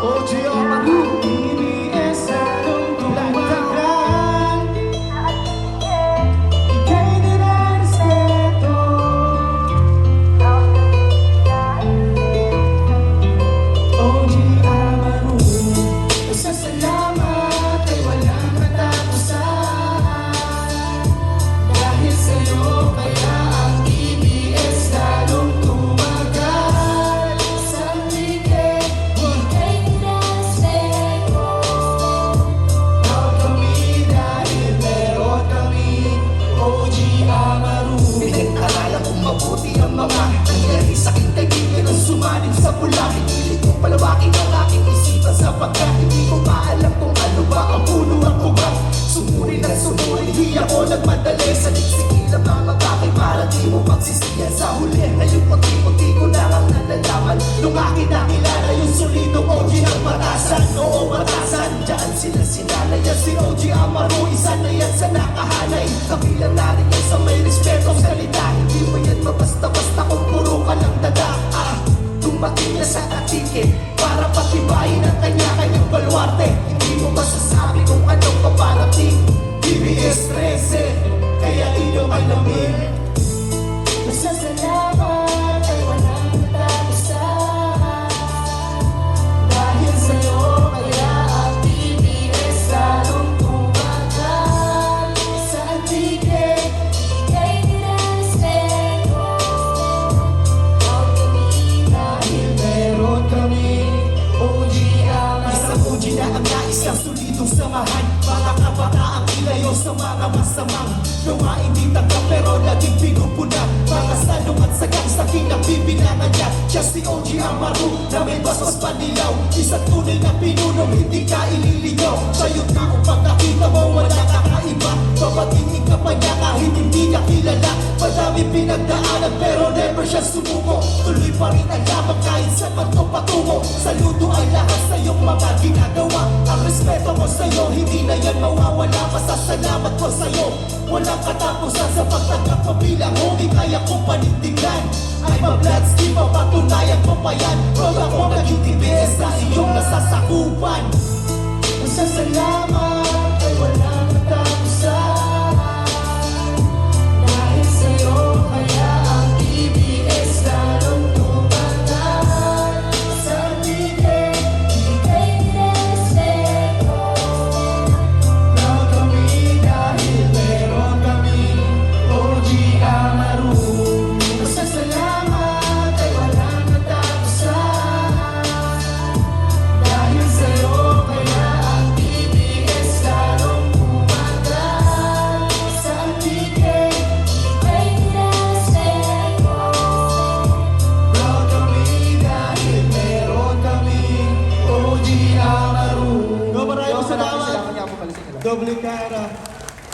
OG Amaru, TBS anong tumagal. Ika'y nirarespeto. OG Amaru, pasasalamat ay walang katapusan. Dahil sa'yo kaya ang TBS lalong tumagal. Sandigay, ika'y nirarespeto. Proud kami dahil meron kami OG Amaru. Pinag-aralan kong mabuti ang mga nangyari sa aking kaibigan ang sumanin sa pula. Pinilit kong palawakin ang aking isipan sapagkat hindi ko maalam kung ano ba ang puno ang ugat. Sumuri ng sumuri, di ako nagmadali sa liksiki ng mga bagay para di mo pagsisiyan sa huli. Ngayon pati-puti ko lang ang nalalaman nung akin nakilala yung solidong OG ng batasan. Oo, batasan, dyan sila sinalaya. Si OG Amaru, isa na yan sa nakahanay. Kabilang na rin yan sa may respetong salita. Hindi mo yan mabasta-basta kung puro ka ng dada. Dumating na sa atike para patibayin ang kanya-kanyang baluarte. Hindi mo masasabi kung anong paparating. TBS 13, kaya inyong alamin. Pasasalamat ay walang katapusan. Dahil sa'yo kaya ang TBS lalong tumagal. Sa antike, ika'y nirarespeto. Proud kami dahil meron kami OG Amaru. Isang OG na ang nais ng solidong samahan. Mga kabataang ilayo sa mga masamang gawain di tanggap pero laging pinupuna. Mga salong at sagang sa kinagbibinangan niya. Siya si OG Amaru na may basbas panilaw. Isang tunay na pinunong hindi ka ililigaw. Sa'yo taong pagkakita mo wala kakaiba. Babatingin ka pa niya kahit hindi niya kilala. Madami pinagdaanan pero never siya sumuko. Tuloy pa rin ang labang kahit sa pagto patungo. Saludo ay lahat sa iyong mga ginagawa. Ang respeto ko sa'yo hindi na yan mawawala. Pasasalamat ko sa'yo, walang katapusan sa pagtanggap mo bilang homie. Kaya kong panindigan ay ma-bloods, di mapatunayan ko pa yan. Proud ako naging TBS sa iyong nasasakupan. Pasasalamat ay walang katapusan. Dahil sa'yo kaya ang TBS lalong tumagal. Sa antike, ika'y nirarespeto. Proud kami dahil meron kami OG Amaru. Pasasalamat ay walang katapusan. Dahil sa'yo kaya ang TBS lalong tumagal. Sa antike, ika'y nirarespeto. Proud kami dahil meron kami OG Amaru. Maraming salamat. Doble cara.